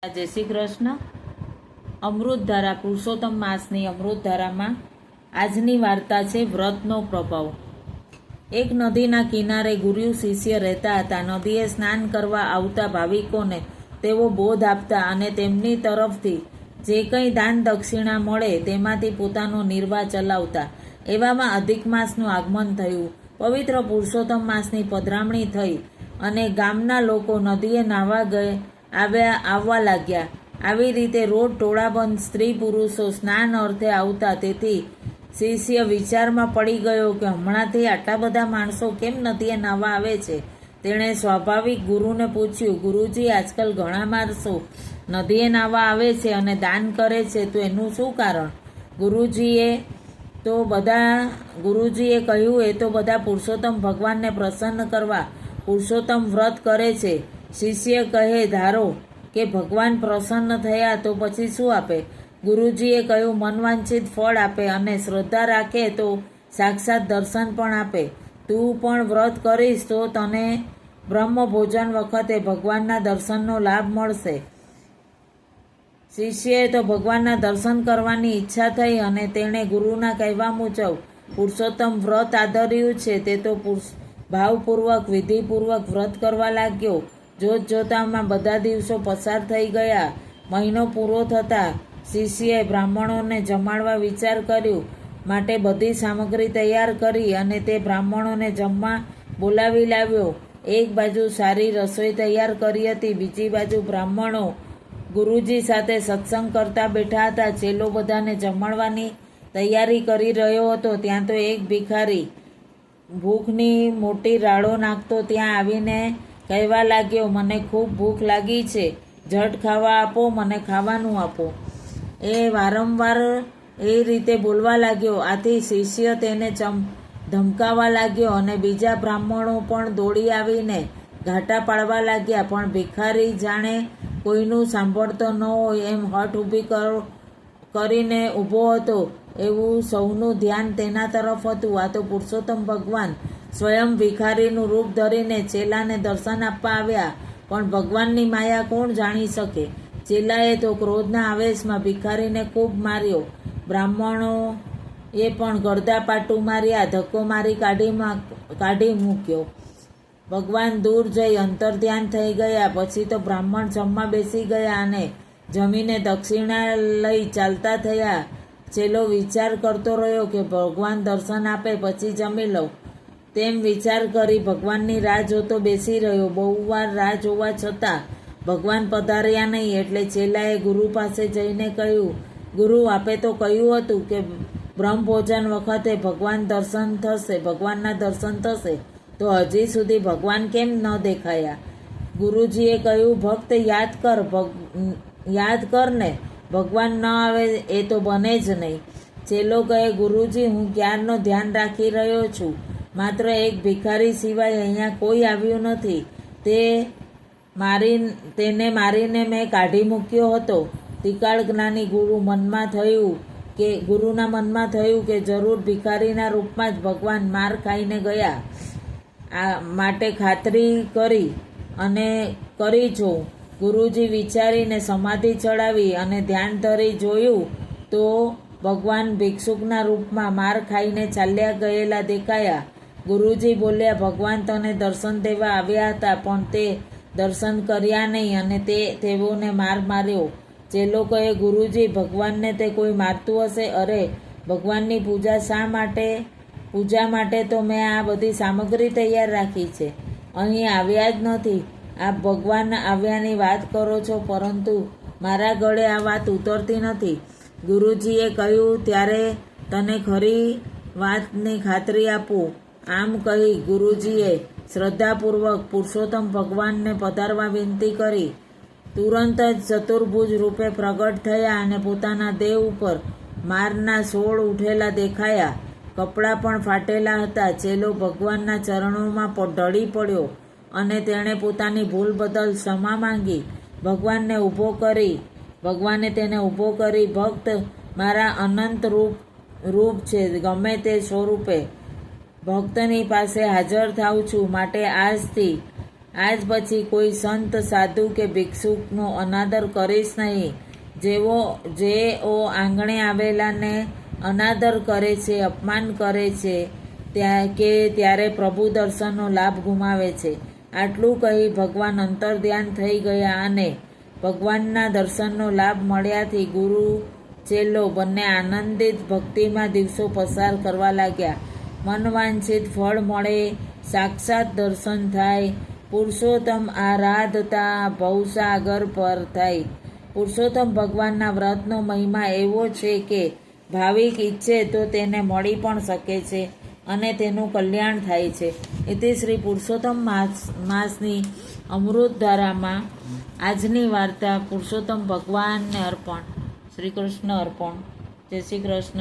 જય શ્રી કૃષ્ણ. અમૃતધારા પુરુષોત્તમ માસની અમૃતધારામાં આજની વાર્તા છે વ્રતનો પ્રભાવ. એક નદીના કિનારે ગુરુ શિષ્ય રહેતા હતા. નદીએ સ્નાન કરવા આવતા ભાવિકોને તેઓ બોધ આપતા અને તેમની તરફથી જે કંઈ દાન દક્ષિણા મળે તેમાંથી પોતાનો નિર્વાહ ચલાવતા. એવામાં અધિક માસનું આગમન થયું. પવિત્ર પુરુષોત્તમ માસની પધરામણી થઈ અને ગામના લોકો નદીએ નાહવા આવવા લાગ્યા. આવી રીતે રોજ ટોળાબંધ સ્ત્રી પુરુષો સ્નાન અર્થે આવતા. તેથી શિષ્ય વિચારમાં પડી ગયો કે હમણાંથી આટલા બધા માણસો કેમ નદીએ નાહવા આવે છે. તેણે સ્વાભાવિક ગુરુને પૂછ્યું, ગુરુજી, આજકાલ ઘણા માણસો નદીએ નાહવા આવે છે અને દાન કરે છે, તો એનું શું કારણ? ગુરુજીએ કહ્યું, એ તો બધા પુરુષોત્તમ ભગવાનને પ્રસન્ન કરવા પુરુષોત્તમ વ્રત કરે છે. શિષ્ય કહે, ધારો કે ભગવાન પ્રસન્ન થયા તો પછી શું આપે? ગુરુજીએ કહ્યું, મનવાંછિત ફળ આપે અને શ્રદ્ધા રાખે તો સાક્ષાત દર્શન પણ આપે. તું પણ વ્રત કરીશ તો તને બ્રહ્મ ભોજન વખતે ભગવાનના દર્શનનો લાભ મળશે. શિષ્યએ તો ભગવાનના દર્શન કરવાની ઈચ્છા થઈ અને તેણે ગુરુના કહેવા મુજબ પુરુષોત્તમ વ્રત આદર્યું છે. તે તો ભાવપૂર્વક વિધિપૂર્વક વ્રત કરવા લાગ્યો. જોતજોતામાં બધા દિવસો પસાર થઈ ગયા. મહિનો પૂરો થતાં શિષ્યએ બ્રાહ્મણોને જમાડવા વિચાર કર્યો માટે બધી સામગ્રી તૈયાર કરી અને તે બ્રાહ્મણોને જમવા બોલાવી લાવ્યો. એક બાજુ સારી રસોઈ તૈયાર કરી હતી, બીજી બાજુ બ્રાહ્મણો ગુરુજી સાથે સત્સંગ કરતા બેઠા હતા. ચેલો બધાને જમાડવાની તૈયારી કરી રહ્યો હતો. ત્યાં તો એક ભિખારી ભૂખની મોટી રાડો નાખતો ત્યાં આવીને કહેવા લાગ્યો, મને ખૂબ ભૂખ લાગી છે, ઝટ ખાવા આપો, મને ખાવાનું આપો. એ વારંવાર એ રીતે બોલવા લાગ્યો. આથી શિષ્ય તેને ધમકાવવા લાગ્યો અને બીજા બ્રાહ્મણો પણ દોડી આવીને ઘાટા પાડવા લાગ્યા. પણ ભિખારી જાણે કોઈનું સાંભળતો ન હોય એમ હઠ ઊભી કરીને ઊભો હતો. એવું સૌનું ધ્યાન તેના તરફ હતું. આ તો પુરુષોત્તમ ભગવાન સ્વયં ભિખારીનું રૂપ ધરીને ચેલાને દર્શન આપવા આવ્યા. પણ ભગવાનની માયા કોણ જાણી શકે? ચેલાએ તો ક્રોધના આવેશમાં ભિખારીને ખૂબ માર્યો. બ્રાહ્મણોએ પણ ગરદાપાટું માર્યા, ધક્કો મારી કાઢી મૂક્યો. ભગવાન દૂર જઈ અંતર્ધ્યાન થઈ ગયા. પછી તો બ્રાહ્મણ જમવા બેસી ગયા અને જમીને દક્ષિણા લઈ ચાલતા થયા. ચેલો વિચાર કરતો રહ્યો કે ભગવાન દર્શન આપે પછી જમી લઉં. તેમ વિચાર કરી ભગવાનની રાહ જોતો બેસી રહ્યો. બહુ વાર રાહ જોવા છતાં ભગવાન પધાર્યા નહીં. એટલે ચેલાએ ગુરુ પાસે જઈને કહ્યું, ગુરુ, આપે તો કહ્યું હતું કે બ્રહ્મભોજન વખતે ભગવાનના દર્શન થશે, તો હજી સુધી ભગવાન કેમ ન દેખાયા? ગુરુજીએ કહ્યું, ભક્ત યાદ કર ને, ભગવાન ન આવે એ તો બને જ નહીં. ચેલો કહે, ગુરુજી, હું ક્યારનો ધ્યાન રાખી રહ્યો છું, માત્ર એક ભિખારી સિવાય અહીંયા કોઈ આવ્યું નથી. તેને મારીને મેં કાઢી મૂક્યો હતો. ત્રિકાળ જ્ઞાની ગુરુના મનમાં થયું કે જરૂર ભિખારીના રૂપમાં જ ભગવાન માર ખાઈને ગયા. આ માટે ખાતરી કરી જોઉં. ગુરુજી વિચારીને સમાધિ ચડાવી અને ધ્યાન ધરી જોયું તો ભગવાન ભિક્ષુકના રૂપમાં માર ખાઈને ચાલ્યા ગયેલા દેખાયા. ગુરુજી બોલ્યા, ભગવાન તને દર્શન દેવા આવ્યા હતા, પણ તે દર્શન કર્યા નહીં અને તેઓને માર માર્યો. ચેલો કહે, ગુરુજી, ભગવાનને તે કોઈ મારતું હશે. અરે, ભગવાનની પૂજા માટે તો મેં આ બધી સામગ્રી તૈયાર રાખી છે, અહીં આવ્યા જ નથી. આપ ભગવાન આવ્યાની વાત કરો છો, પરંતુ મારા ગળે આ વાત ઉતરતી નથી. ગુરુજીએ કહ્યું, ત્યારે તને ખરી વાતની ખાતરી આપું. આમ કહી ગુરુજીએ શ્રદ્ધાપૂર્વક પુરુષોત્તમ ભગવાનને પધારવા વિનંતી કરી. તુરંત જ ચતુર્ભુજ રૂપે પ્રગટ થયા અને પોતાના દેહ ઉપર મારના સોળ ઉઠેલા દેખાયા. કપડાં પણ ફાટેલા હતા. ચેલો ભગવાનના ચરણોમાં ઢળી પડ્યો અને તેણે પોતાની ભૂલ બદલ ક્ષમા માંગી. ભગવાને તેને ઊભો કરી, ભક્ત મારા અનંત રૂપ છે, ગમે તે સ્વરૂપે ભક્તની પાસે હાજર થાઉં છું. માટે આજથી આજ પછી કોઈ સંત સાધુ કે ભિક્ષુકનો અનાદર કરીશ નહીં. જેઓ આંગણે આવેલાને અનાદર કરે છે, અપમાન કરે છે ત્યારે પ્રભુ દર્શનનો લાભ ગુમાવે છે. આટલું કહી ભગવાન અંતર્ધ્યાન થઈ ગયા અને ભગવાનના દર્શનનો લાભ મળ્યાથી ગુરુ ચેલો બંને આનંદિત ભક્તિમાં દિવસો પસાર કરવા લાગ્યા. મનવાંછિત ફળ મળે, સાક્ષાત દર્શન થાય, પુરુષોત્તમ આરાધતા ભવસાગર પર થાય. પુરુષોત્તમ ભગવાનના વ્રતનો મહિમા એવો છે કે ભાવિક ઈચ્છે તો તેને મળી પણ શકે છે અને તેનું કલ્યાણ થાય છે. ઇતિ શ્રી પુરુષોત્તમ માસની અમૃતધારામાં આજની વાર્તા પુરુષોત્તમ ભગવાનને અર્પણ. શ્રી કૃષ્ણ અર્પણ. જય શ્રી કૃષ્ણ.